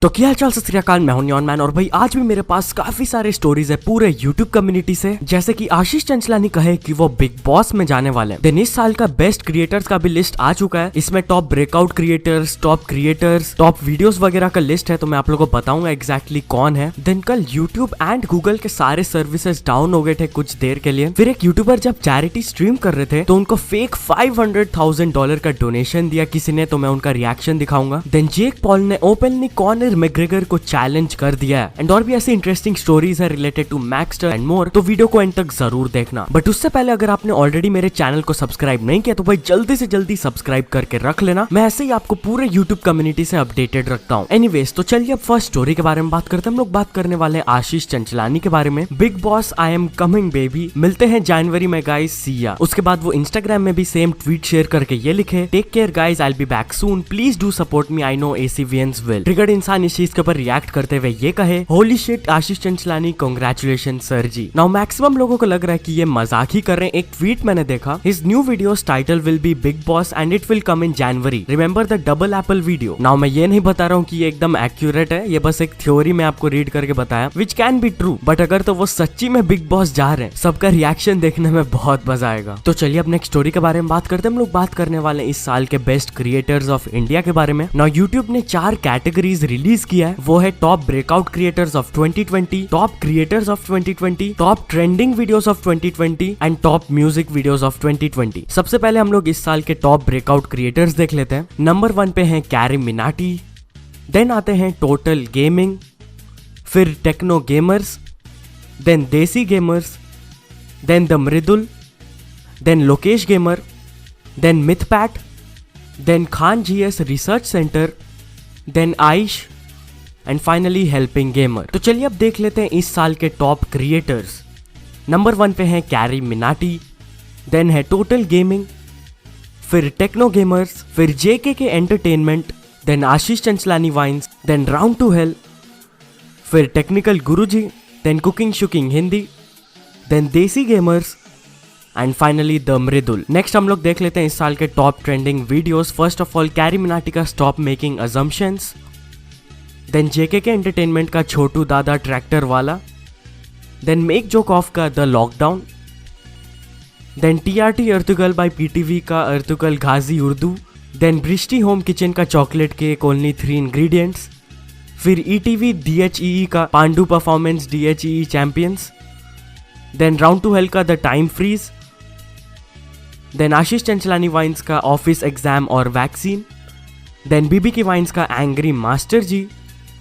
तो क्या हाल सत श्री अकाल, मैं हूं नियॉन मैन और भाई आज भी मेरे पास काफी सारे स्टोरीज है पूरे यूट्यूब कम्युनिटी से। जैसे कि आशीष चंचलानी कहे कि वो बिग बॉस में जाने वाले हैं। देन इस साल का बेस्ट क्रिएटर्स का भी लिस्ट आ चुका है। इसमें top breakout creators, top videos वगैरह का लिस्ट है, तो मैं आप लोगों को बताऊंगा एग्जैक्टली कौन है। देन कल यूट्यूब एंड गूगल के सारे सर्विसेज डाउन हो गए थे कुछ देर के लिए। फिर एक यूट्यूबर जब चैरिटी स्ट्रीम कर रहे थे तो उनको फेक $500,000 का डोनेशन दिया किसी ने, तो मैं उनका रिएक्शन दिखाऊंगा। देन जेक पॉल ने ओपनली कॉनर मैकग्रेगर को चैलेंज कर दिया है। एंड और भी ऐसी इंटरेस्टिंग स्टोरीज है रिलेटेड टू मैक्सटर एंड मोर, तो वीडियो को एंड तक जरूर देखना। बट उससे पहले अगर आपने ऑलरेडी मेरे चैनल को सब्सक्राइब नहीं किया तो भाई जल्दी से जल्दी सब्सक्राइब करके रख लेना। मैं ऐसे ही आपको पूरे यूट्यूब कम्युनिटी से अपडेटेड रखता हूँ। एनीवेज, तो चलिए अब फर्स्ट स्टोरी के बारे में बात करते हैं। हम लोग बात करने वाले हैं आशीष चंचलानी के बारे में। Big boss I am coming baby, मिलते हैं जनवरी में गाइस, सी या। उसके बाद वो इंस्टाग्राम में भी सेम ट्वीट शेयर करके ये लिखे, take care guys, I will be back soon, please do support me, I know ACVNs will. Triggered इंसान इस चीज के ऊपर रिएक्ट करते हुए ये कहे, होली शिट आशीष चंचलानी, कांग्रेचुलेशन सर जी। नाउ मैक्सिमम लोगों को लग रहा है कि ये मजाक ही कर रहे हैं। एक ट्वीट मैंने देखा, his new videos title will be big boss and it will come in January, remember the double Apple video. Now मैं ये नहीं बता रहा हूँ कि ये एकदम एक्यूरेट है, ये बस एक थ्योरी में आपको रीड करके बताया, which can be true. But अगर तो वो सच्ची में बिग बॉस जा रहे हैं, सबका रिएक्शन देखने में बहुत मजा आएगा। तो चलिए अब नेक्स्ट स्टोरी के बारे में बात करते हैं। हम लोग बात करने वाले इस साल के बेस्ट क्रिएटर्स ऑफ इंडिया के बारे में। नाउ यूट्यूब ने 4 कैटेगरीज रिलीज किया है, वो है top breakout creators of 2020, top creators of 2020, top trending videos of 2020 and top music videos of 2020। सबसे पहले हम लोग इस साल के टॉप ब्रेकआउट क्रिएटर्स देख लेते हैं। नंबर 1 पे हैं कैरी मिनाटी, देन आते हैं टोटल गेमिंग, फिर techno gamers, then Desi gamers, then the Mridul, then Lokesh gamer, then Mythpat, then Khan GS research centre, then Aish and finally helping gamer. तो चलिए अब देख लेते हैं इस साल के टॉप क्रिएटर्स। नंबर 1 पे है कैरी मिनाटी, देन है टोटल गेमिंग, फिर टेक्नो गेमर्स, फिर JKK entertainment, then Ashish Chanchlani vines, then round to hell, फिर technical Guruji, then cooking shooking Hindi, then Desi gamers and finally the Mridul. Next हम लोग देख लेते हैं इस साल के top trending videos. First of all Carry Minati का stop making assumptions, then JKK entertainment का छोटू दादा ट्रैक्टर वाला, देन मेक जोक ऑफ का the lockdown, then TRT Ertugrul by PTV का Ertugrul Ghazi Urdu, then Bristi home kitchen का चॉकलेट केक ओनली 3 इंग्रेडिएंट्स, फिर ETV DHEE का Pandu performance DHEE champions, then round to hell का the time freeze, then Ashish Chanchlani vines का office exam और vaccine, then BB की vines का angry master ji,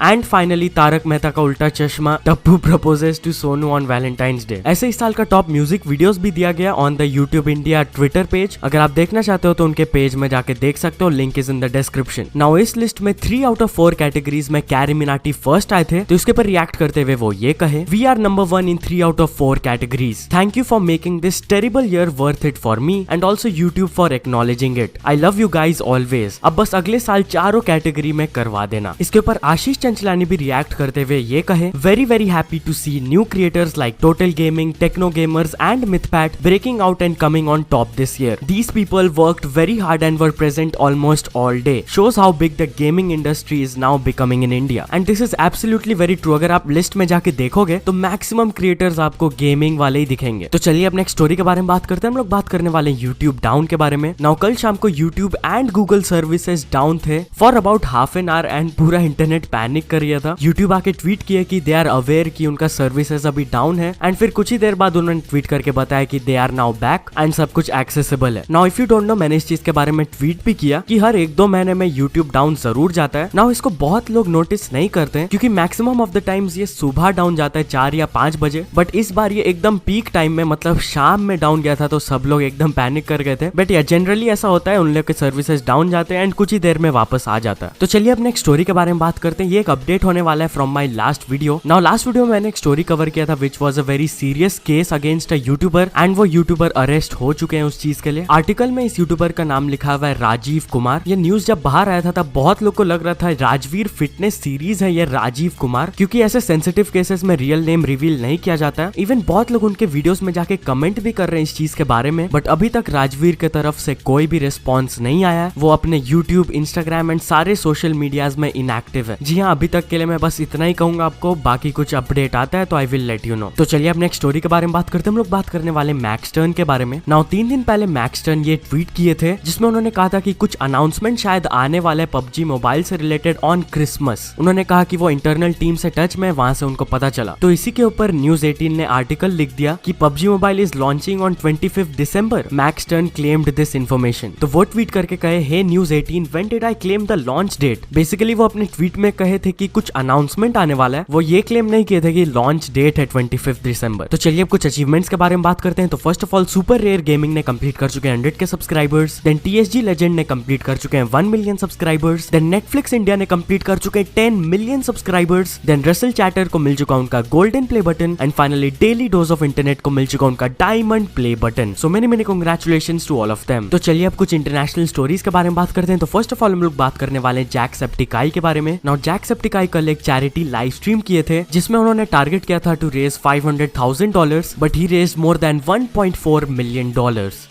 and finally Tarak Mehta Ka Ulta Chashma, Tapu proposes to Sonu on Valentine's day. ऐसे इस साल का टॉप म्यूजिक वीडियोस भी दिया गया on the YouTube India Twitter page. अगर आप देखना चाहते हो तो उनके पेज में जाके देख सकते हो, link is in the description. Now इस लिस्ट में 3 आउट ऑफ 4 कैटेगरीज में कैरी मिनाटी फर्स्ट आए थे, तो इसके पर रिएक्ट करते हुए वो ये कहे, we are number 1 in 3 out of 4 categories, thank you for making this terrible year worth it for me and also YouTube for acknowledging it, I love you guys always. अब बस अगले साल चारों कैटेगरी में करवा देना। इसके ऊपर आशीष चंचलानी भी रिएक्ट करते हुए ये कहे, very happy to see new creators like total gaming, techno gamers and Mythpat breaking out and coming on top this year. These people worked very hard and were present almost all day. Shows how big the gaming industry is now becoming in India. And this is absolutely very true. अगर आप list में जाके देखोगे तो maximum creators आपको gaming वाले ही दिखेंगे। तो चलिए अब नेक्स्ट स्टोरी के बारे में बात करते हैं। हम लोग बात करने वाले YouTube डाउन के बारे में। नाउ कल शाम को YouTube and Google services down थे for about half an hour and पूरा इंटरनेट पैनिक कर रहा था। YouTube आके ट्वीट किया कि दे आर अवेयर कि उनका सर्विसेज अभी डाउन है, एंड फिर कुछ ही देर बाद उन्होंने ट्वीट करके बताया कि they are now back and सब कुछ एक्सेसिबल है। Now if you don't know, मैंने इस चीज के बारे में ट्वीट भी किया कि हर 1-2 महीने में YouTube डाउन जरूर जाता है। नाउ इसको बहुत लोग नोटिस नहीं करते हैं क्योंकि मैक्सिमम ऑफ द टाइम्स ये सुबह डाउन जाता है 4 या 5 बजे, बट इस बार ये एकदम पीक टाइम में मतलब शाम में डाउन गया था, तो सब लोग एकदम पैनिक कर गए थे। बट या जनरली ऐसा होता है, उन लोग के सर्विसेज डाउन जाते हैं एंड कुछ ही देर में वापस आ जाता है। तो चलिए अब नेक्स्ट स्टोरी के बारे में बात करते हैं। ये एक अपडेट होने वाला है from my last video. Now last video में मैंने एक स्टोरी कवर किया था which was a very serious case against a YouTuber, and वो यूट्यूबर अरेस्ट हो चुके हैं उस चीज के लिए। आर्टिकल में इस यूट्यूबर का नाम लिखा हुआ है राजीव कुमार। ये न्यूज जब बाहर आया था तब बहुत लोग को लग रहा था राजवीर फिटनेस सीरीज है ये राजीव कुमार, क्योंकि ऐसे सेंसिटिव केसेस में रियल नेम रिवील नहीं किया जाता है। इवन बहुत लोग उनके वीडियोस में जाके कमेंट भी कर रहे हैं इस चीज के बारे में, बट अभी तक राजवीर के तरफ से कोई भी रिस्पॉन्स नहीं आया। वो अपने यूट्यूब, इंस्टाग्राम एंड सारे सोशल मीडियाज में इनएक्टिव है। जी हाँ, अभी तक के लिए मैं बस इतना ही कहूंगा आपको, बाकी कुछ अपडेट आता है तो I will let you know. तो चलिए अब नेक्स्ट स्टोरी के बारे में बात करते हैं। हम लोग बात करने वाले मैक्स टर्न के बारे में। नाउ 3 दिन पहले मैक्स टर्न ये ट्वीट किए थे जिसमें उन्होंने कहा था कि कुछ अनाउंसमेंट शायद आने वाले पबजी मोबाइल से रिलेटेड ऑन क्रिसमस। उन्होंने कहा कि वो इंटरनल टीम से टच में, वहां से उनको पता चला। तो इसी के ऊपर न्यूज 18 ने आर्टिकल लिख दिया कि PUBG mobile is launching on 25 दिसंबर। Maxtern claimed this information. तो वो ट्वीट करके कहे, hey news 18, when did I claim the launch date. Basically वो अपने ट्वीट में कहे थे कि कुछ अनाउंसमेंट आने वाला है, वो ये क्लेम नहीं किए थे कि लॉन्च डेट है 25 दिसंबर। तो चलिए अब कुछ अचीवमेंट्स के बारे में बात करते हैं। तो first of all super rare gaming ने कंप्लीट कर चुके हैं 100 K subscribers. Then TSG legend ने कंप्लीट कर चुके हैं 1 million subscribers. Then Netflix India ने कंप्लीट कर चुके हैं 10 million subscribers. Then Russell Chatter को मिल चुका उनका golden play button. And finally daily dose of internet को मिल चुका उनका diamond play button. So many congratulations to all of them. तो चलिए अब कुछ इंटरनेशनल स्टोरीज के बारे में बात करते हैं। तो फर्स्ट ऑफ ऑल हम लोग बात करने वाले हैं जैक्सेप्टिकाई के बारे में। नाउ जैक्सेप्टिकाई कल एक चैरिटी लाइव स्ट्रीम किए थे जिसमें उन्होंने टारगेट किया था to raise $500,000, but he raise more than $1.4 million,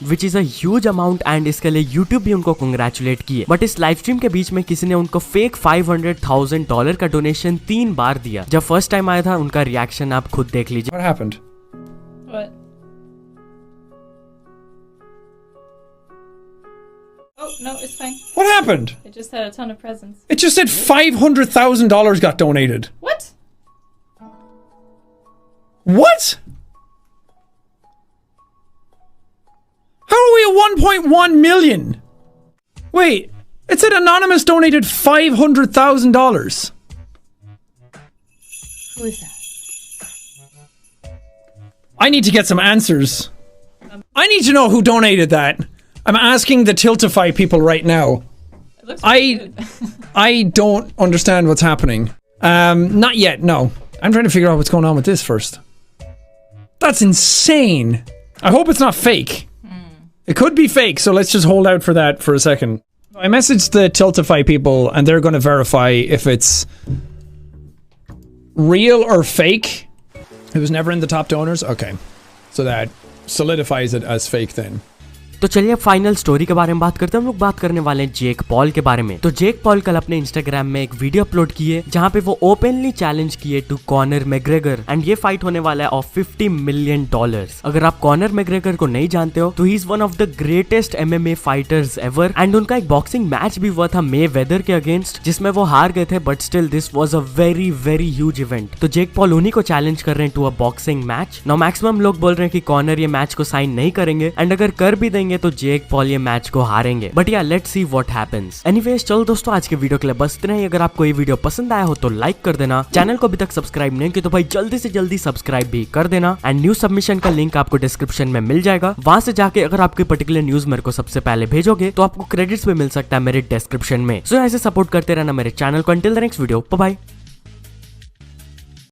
which is a huge amount. एंड इसके लिए यूट्यूब भी उनको कांग्रेचुलेट किए। बट इस लाइव स्ट्रीम के बीच में किसी ने उनको फेक $500,000 का डोनेशन 3 बार दिया। जब फर्स्ट टाइम आया था उनका रिएक्शन आप खुद देख लीजिए। What happened? What? Oh, no, it's fine. What happened? It just had a ton of presents. It just said $500,000 got donated. What? What? How are we at 1.1 million? Wait, it said Anonymous donated $500,000. Who is that? I need to get some answers. I need to know who donated that. I'm asking the Tiltify people right now. It looks pretty good. I don't understand what's happening. Not yet, no. I'm trying to figure out what's going on with this first. That's insane. I hope it's not fake. It could be fake, so let's just hold out for that for a second. I messaged the Tiltify people and they're going to verify if it's real or fake. It was never in the top donors? Okay. So that solidifies it as fake then. तो चलिए अब final story के बारे में बात करते हैं। हम लोग बात करने वाले हैं जेक पॉल के बारे में। तो जेक पॉल कल अपने इंस्टाग्राम में एक वीडियो अपलोड किए जहां पे वो ओपनली चैलेंज किए टू कॉनर मैग्रेगर। एंड ये फाइट होने वाला है ऑफ $50 मिलियन। अगर आप कॉनर मैग्रेगर को नहीं जानते हो तो he is one of the greatest MMA fighters ever. And उनका एक बॉक्सिंग मैच भी हुआ था मे वेदर के अगेंस्ट जिसमें वो हार गए थे, but still this was a very very huge event. तो जेक पॉल उन्हीं को चैलेंज कर रहे हैं to a boxing match. Now maximum लोग बोल रहे हैं कि कॉनर ये मैच को साइन नहीं करेंगे, एंड अगर कर भी देंगे तो जेक पॉल ये मैच को हारेंगे। बट या let's see what happens. Anyways चलो दोस्तों, आज के वीडियो के लिए बस इतना ही। अगर आपको ये वीडियो पसंद आया हो तो लाइक कर देना। चैनल को अभी तक सब्सक्राइब नहीं किया तो भाई जल्दी से जल्दी सब्सक्राइब भी कर देना। एंड न्यूज सबमिशन का लिंक आपको डिस्क्रिप्शन में मिल जाएगा, वहां से जाके अगर आपकी पर्टिकुलर न्यूज मेरे को सबसे पहले भेजोगे तो आपको क्रेडिट्स भी मिल सकता है मेरे डिस्क्रिप्शन में। सो ऐसे सपोर्ट करते रहना मेरे चैनल को। Until the next video, bye bye.